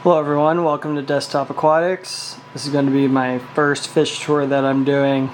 Hello everyone, welcome to Desktop Aquatics. This is going to be my first fish tour that I'm doing.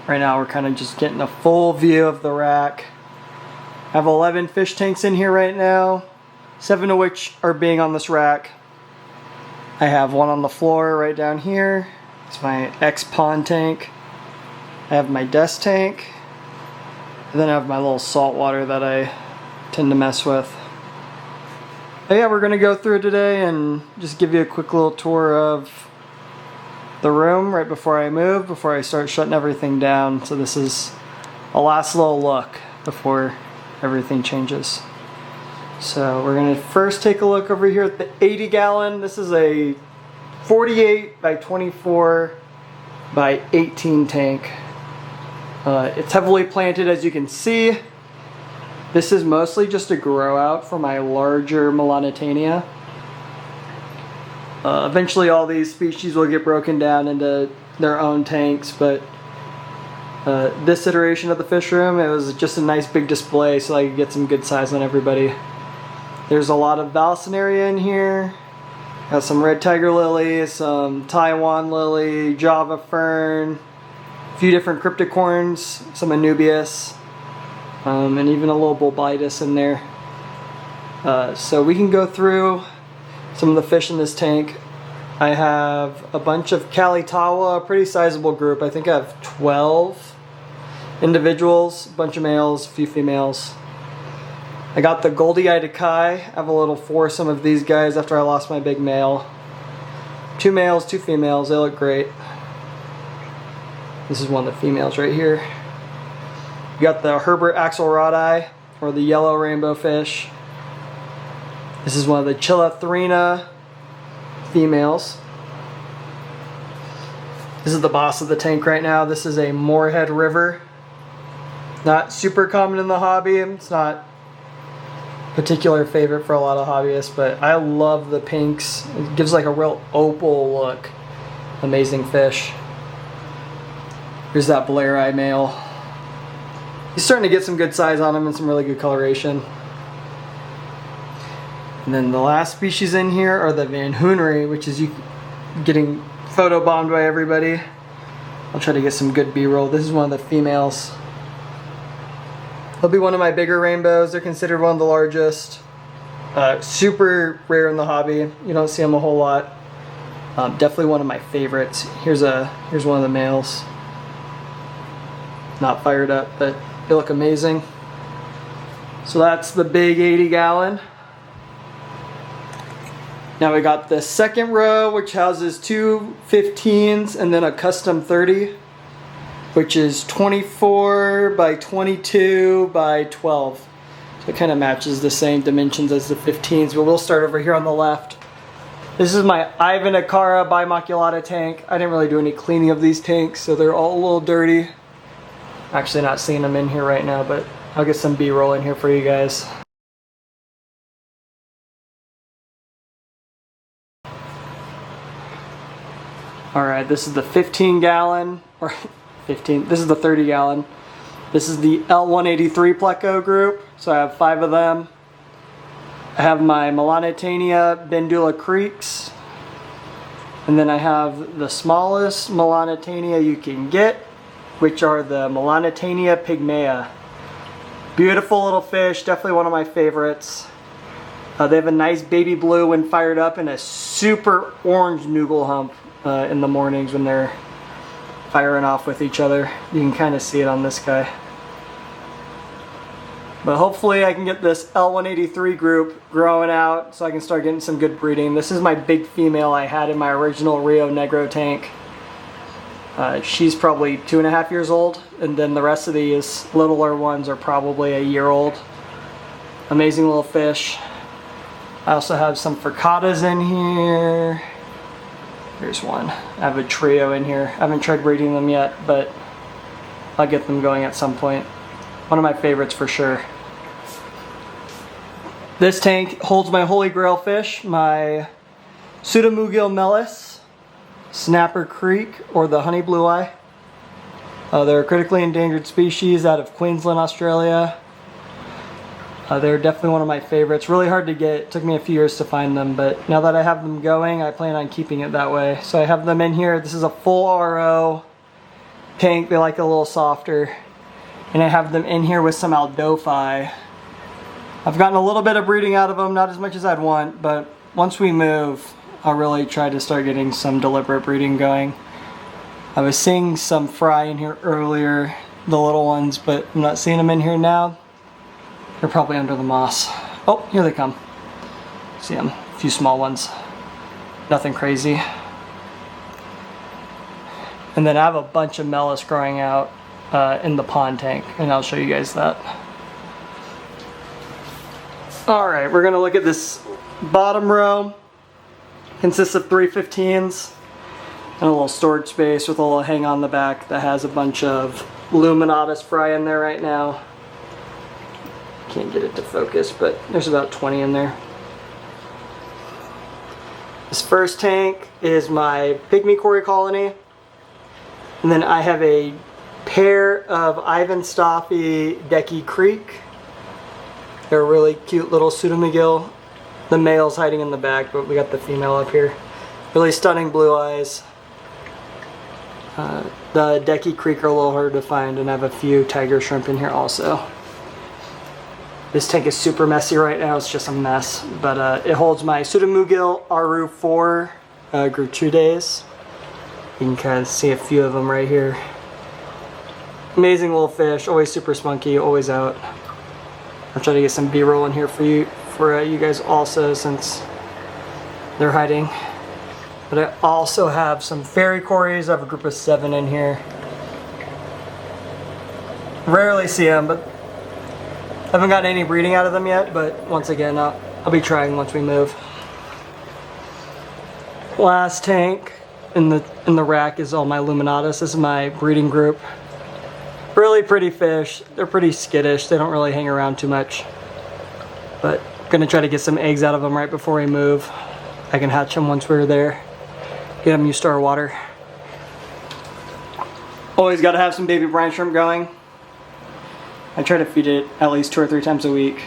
Right now we're kind of just getting a full view of the rack. I have 11 fish tanks in here right now, 7 of which are being on this rack. I have one on the floor right down here. It's my X-Pond tank. I have my desk tank. And then I have my little saltwater that I tend to mess with. But yeah, we're going to go through today and just give you a quick little tour of the room right before I move, before I start shutting everything down. So this is a last little look before everything changes. So we're going to first take a look over here at the 80 gallon. This is a 48 by 24 by 18 tank. It's heavily planted, as you can see. This is mostly just a grow out for my larger Melanitania. Eventually all these species will get broken down into their own tanks, but this iteration of the fish room, it was just a nice big display so I could get some good size on everybody. There's a lot of Valsinaria in here. Got some red tiger lily, some Taiwan lily, Java fern, a few different cryptocorns, some Anubias. And even a little bulbitis in there. So we can go through some of the fish in this tank. I have a bunch of Kalitawa, a pretty sizable group. I think I have 12 individuals, a bunch of males, a few females. I got the Goldie-eyed Akai. I have a little foursome of these guys after I lost my big male. 2 males, 2 females, they look great. This is one of the females right here. We got the Herbert axelrodi, or the yellow rainbow fish. This is one of the Chilathrina females. This is the boss of the tank right now. This is a Moorhead River. Not super common in the hobby. It's not a particular favorite for a lot of hobbyists, but I love the pinks. It gives like a real opal look. Amazing fish. Here's that Blair-eye male. He's starting to get some good size on him and some really good coloration. And then the last species in here are the Van Hoonry, which is getting photobombed by everybody. I'll try to get some good B-roll. This is one of the females. They'll be one of my bigger rainbows. They're considered one of the largest. Super rare in the hobby. You don't see them a whole lot. Definitely one of my favorites. Here's one of the males. Not fired up, but they look amazing. So that's the big 80 gallon. Now we got the second row, which houses 2 15s and then a custom 30, which is 24 by 22 by 12. So it kind of matches the same dimensions as the 15s, but we'll start over here on the left. This is my Ivan Akara bimaculata tank. I didn't really do any cleaning of these tanks, so they're all a little dirty. Actually not seeing them in here right now, but I'll get some B-roll in here for you guys. Alright, this is the 15 gallon, or 15, this is the 30 gallon. This is the L183 Pleco group, so I have 5 of them. I have my Melanitania Bendula Creeks, and then I have the smallest Melanitania you can get, which are the Melanitania pygmaea. Beautiful little fish, definitely one of my favorites. They have a nice baby blue when fired up and a super orange noogle hump in the mornings when they're firing off with each other. You can kind of see it on this guy. But hopefully I can get this L183 group growing out so I can start getting some good breeding. This is my big female I had in my original Rio Negro tank. She's probably 2.5 years old, and then the rest of these littler ones are probably a year old. Amazing little fish. I also have some Furcatas in here. Here's one. I have a trio in here. I haven't tried breeding them yet, but I'll get them going at some point. One of my favorites for sure. This tank holds my holy grail fish, my Pseudomugil melis, Snapper Creek, or the honey blue eye. They're a critically endangered species out of Queensland, Australia. They're definitely one of my favorites. Really hard to get. It took me a few years to find them, but now that I have them going, I plan on keeping it that way. So I have them in here. This is a full RO tank. They like it a little softer. And I have them in here with some Aldophi. I've gotten a little bit of breeding out of them, not as much as I'd want, but once we move, I'll really try to start getting some deliberate breeding going. I was seeing some fry in here earlier, the little ones, but I'm not seeing them in here now. They're probably under the moss. Oh, here they come. See them, a few small ones. Nothing crazy. And then I have a bunch of Melis growing out in the pond tank, and I'll show you guys that. Alright, we're gonna look at this bottom row. Consists of 315s and a little storage space with a little hang on the back that has a bunch of Luminatus fry in there right now. Can't get it to focus, but there's about 20 in there. This first tank is my pygmy cory colony. And then I have a pair of Ivan Stoffi Decky Creek. They're a really cute little pseudomcgill. The male's hiding in the back, but we got the female up here. Really stunning blue eyes. The Decky Creek are a little hard to find, and I have a few tiger shrimp in here also. This tank is super messy right now, it's just a mess. But it holds my pseudomcgill Aru 4 Gertrudes. You can kind of see a few of them right here. Amazing little fish, always super spunky, always out. I'll try to get some B-roll in here for you guys also, since they're hiding. But I also have some fairy cories. I have a group of 7 in here. Rarely see them, but I haven't gotten any breeding out of them yet, but once again, I'll be trying once we move. Last tank in the rack is all my Luminatus. This is my breeding group. Really pretty fish. They're pretty skittish. They don't really hang around too much. But I'm gonna try to get some eggs out of them right before we move. I can hatch them once we're there. Get them used to our water. Always gotta have some baby brine shrimp going. I try to feed it at least 2 or 3 times a week.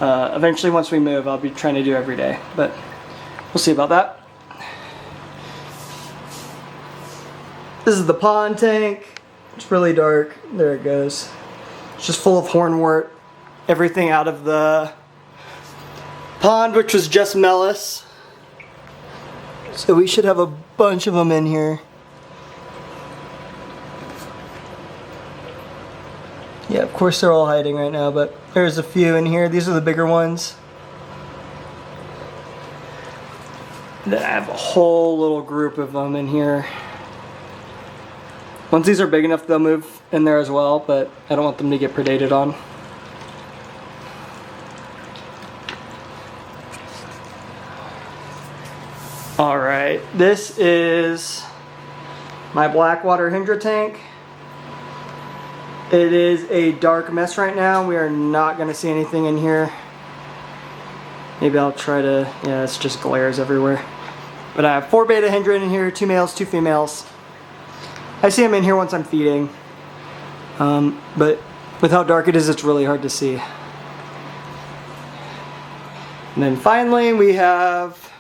Eventually, once we move, I'll be trying to do every day, but we'll see about that. This is the pond tank. It's really dark. There it goes. It's just full of hornwort. Everything out of the pond, which was just Melis. So we should have a bunch of them in here. Yeah, of course they're all hiding right now, but there's a few in here. These are the bigger ones. Then I have a whole little group of them in here. Once these are big enough, they'll move in there as well, but I don't want them to get predated on. Alright, this is my blackwater Hydra tank. It is a dark mess right now. We are not going to see anything in here. Maybe I'll try to, yeah, it's just glares everywhere. But I have 4 beta Hydra in here, 2 males, 2 females. I see them in here once I'm feeding. But with how dark it is, it's really hard to see. And then finally we have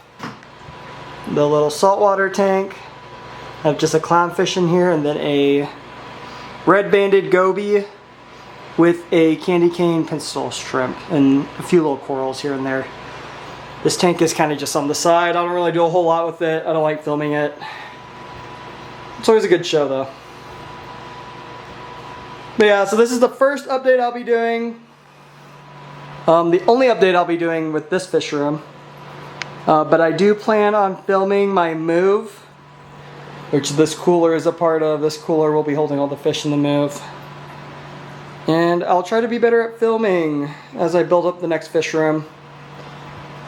the little saltwater tank. I have just a clownfish in here, and then a red-banded goby with a candy cane pencil shrimp and a few little corals here and there. This tank is kind of just on the side. I don't really do a whole lot with it. I don't like filming it. It's always a good show though. But yeah, so this is the first update I'll be doing. The only update I'll be doing with this fish room. But I do plan on filming my move, which this cooler is a part of. This cooler will be holding all the fish in the move. And I'll try to be better at filming as I build up the next fish room.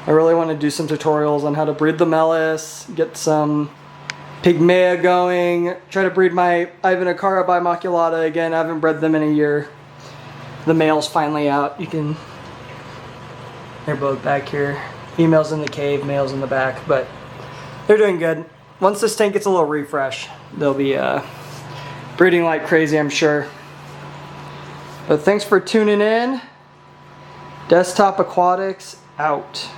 I really want to do some tutorials on how to breed the Melis, get some Pygmea going, try to breed my Ivanacara bimaculata again. I haven't bred them in a year. The male's finally out. You can, they're both back here. Females in the cave, males in the back, but they're doing good. Once this tank gets a little refresh, they'll be breeding like crazy, I'm sure. But thanks for tuning in. Desktop Aquatics out.